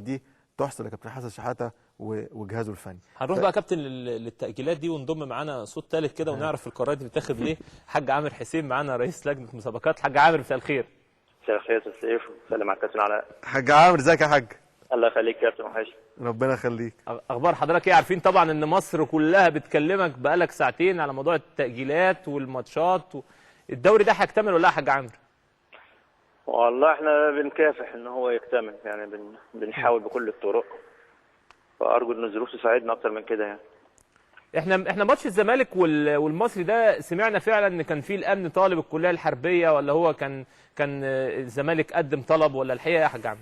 دي تحصل لكابتن حسن شحاته وجهازه الفني. هنروح بقى كابتن للتأجيلات دي ونضم معانا صوت ثالث كده ونعرف القرارات اللي بتاخد ليه. حاج عامر حسين معانا رئيس لجنه مسابقات. حاج عامر مساء الخير. مساء الخير يا استاذ سيف، وسلم على الكابتن علاء. حاج عامر ازيك يا حاج؟ الله يخليك يا كابتن وحش. ربنا يخليك. اخبار حضرتك ايه؟ عارفين طبعا ان مصر كلها بتكلمك بقالك ساعتين على موضوع التأجيلات والماتشات الدوري ده هيكتمل ولا لا يا حاج عامر؟ والله احنا بنكافح ان هو يكتمل، يعني بنحاول بكل الطرق، فارجو ان الظروف تساعدنا اكتر من كده يعني. احنا ماتش الزمالك والمصري ده سمعنا فعلا ان كان فيه الامن طالب الكليه الحربيه، ولا هو كان الزمالك قدم طلب، ولا الحقيقه يا حاج عامر؟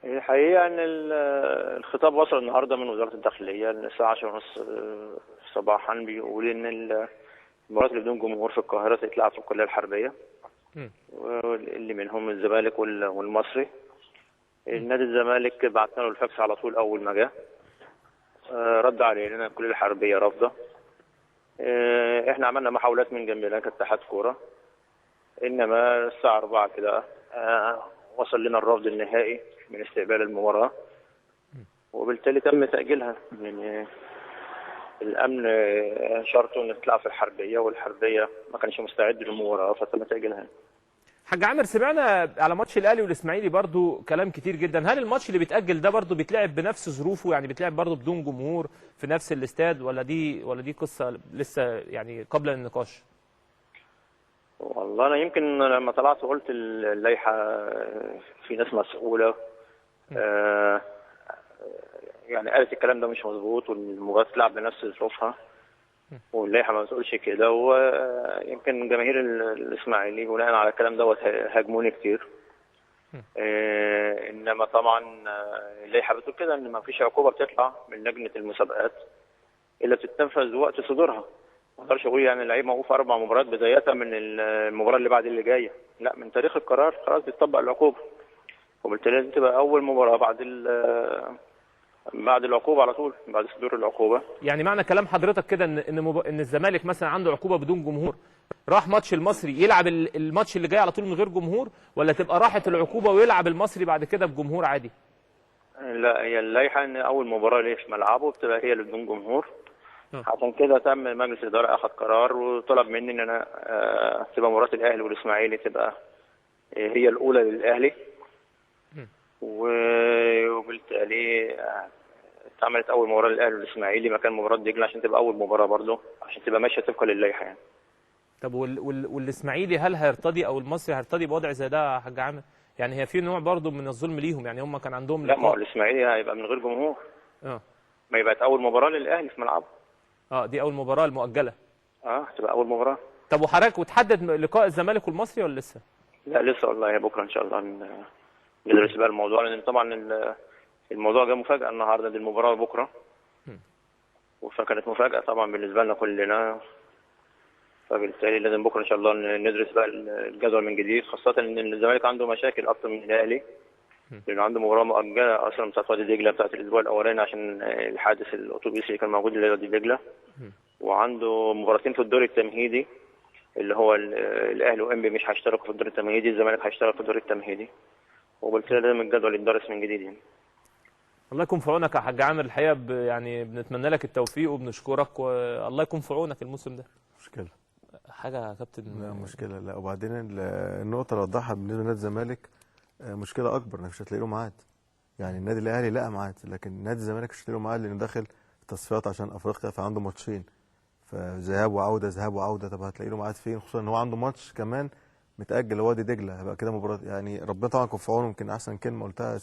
الحقيقه ان الخطاب وصل النهارده من وزاره الداخليه الساعه 10:30 صباحا، بيقول ان المباريات اللي بدون جمهور في القاهره تتلعب في الكليه الحربيه، واللي منهم الزمالك والمصري. النادي الزمالك بعتنا له الفاكس على طول اول ما جه، رد علينا الكليه الحربيه رافضه. احنا عملنا محاولات من جنبنا كاتحاد كوره، انما الساعه 4 كده وصل لنا الرفض النهائي من استقبال المباراه، وبالتالي تم تاجيلها. يعني الامن شرطه ان تلعب في الحربيه، والحربيه ما كانش مستعد للمباراه فتم تاجيلها. حاج عامر سمعنا على ماتش الاهلي والاسماعيلي برضو كلام كتير جدا، هل الماتش اللي بيتاجل ده برضو بيتلعب بنفس ظروفه؟ يعني بيتلعب برضو بدون جمهور في نفس الاستاد، ولا دي قصه لسه يعني قبل النقاش؟ والله انا يمكن لما طلعت وقلت اللائحه في ناس مسؤوله يعني قالت الكلام ده مش مظبوط، والمباراه تلعب بنفس ظروفها، واللائحه ما بتقولش كده. ويمكن جماهير الاسماعيلي بناء على الكلام دوت هاجموني كتير. انما طبعا اللائحه بتقول كده ان ما فيش عقوبه بتطلع من لجنه المسابقات الا بتتنفذ وقت صدورها. ما اقدرش اقول يعني اللعيب موقوف 4 مباريات بدايه من المباراه اللي بعد اللي جايه، لا، من تاريخ القرار خلاص بتطبق العقوبه، وبالتالي لازم تبقى اول مباراه بعد العقوبه على طول، بعد صدور العقوبه. يعني معنى كلام حضرتك كده ان الزمالك مثلا عنده عقوبه بدون جمهور، راح ماتش المصري يلعب الماتش اللي جاي على طول من غير جمهور، ولا تبقى راحت العقوبه ويلعب المصري بعد كده بجمهور عادي؟ لا، هي اللائحه ان اول مباراه ليه في ملعبه بتبقى هي اللي بدون جمهور. عشان كده تم مجلس الاداره اخذ قرار وطلب مني ان انا تبقى مباراه الاهلي والاسماعيلي تبقى هي الاولى للاهلي، وبالتالي اتعملت اول مباراه للاهلي والاسماعيلي مكان مباراه دجله عشان تبقى اول مباراه برضه، عشان تبقى ماشيه طبقا للائحه يعني. طب والاسماعيلي هل هيرتضي او المصري هيرتضي بوضع زي ده يا حاج عامر؟ يعني هي في نوع برضه من الظلم ليهم، يعني هم كان عندهم لا، ما هو الاسماعيلي هيبقى من غير جمهور. ما يبقى اول مباراه للاهلي في ملعبه. دي اول مباراه المؤجله. هتبقى اول مباراه. طب وحضرتك وتحدد لقاء الزمالك والمصري ولا لسه؟ لا لسه والله، بكره ان شاء الله ندرس بقى الموضوع، لان طبعا الموضوع جه مفاجاه النهارده، دي المباراه بكره، فكانت مفاجاه طبعا بالنسبه لنا كلنا، فبالتالي لازم بكره ان شاء الله ندرس بقى الجدول من جديد، خاصه ان الزمالك عنده مشاكل اكتر من الاهلي، لانه عنده مباراه مؤجله اصلا بتاعت وادي دجله بتاعت الاسبوع الاولاني عشان الحادث الاتوبيسي اللي كان موجود لوادي دجله، وعنده مباراتين في الدور التمهيدي اللي هو الاهلي وانبي مش هيشتركوا في الدور التمهيدي، الزمالك هيشترك في الدور التمهيدي، وبالتالي لازم الجدول يتدرس من جديد يعني. الله يكون في عونك يا حاج عامر، الحقيقه يعني بنتمنى لك التوفيق وبنشكرك، والله يكون في عونك الموسم ده. مشكله حاجه يا كابتن. لا مشكله، لا. وبعدين النقطه اللي وضحها بالنسبه لنادي الزمالك مشكله اكبر، انك مش هتلاقي له ميعاد. يعني النادي الاهلي لقى ميعاد، لكن نادي الزمالك مش هتلاقي له ميعاد لانه داخل تصفيات عشان افريقيا، فعنده ماتشين، فذهاب وعوده ذهاب وعوده. طب هتلاقي له ميعاد فين؟ خصوصا ان هو عنده ماتش كمان متاجل وادي دجله، هيبقى كده مباراه. يعني ربنا طبعا يكون في عونه. يمكن احسن كلمه قلتها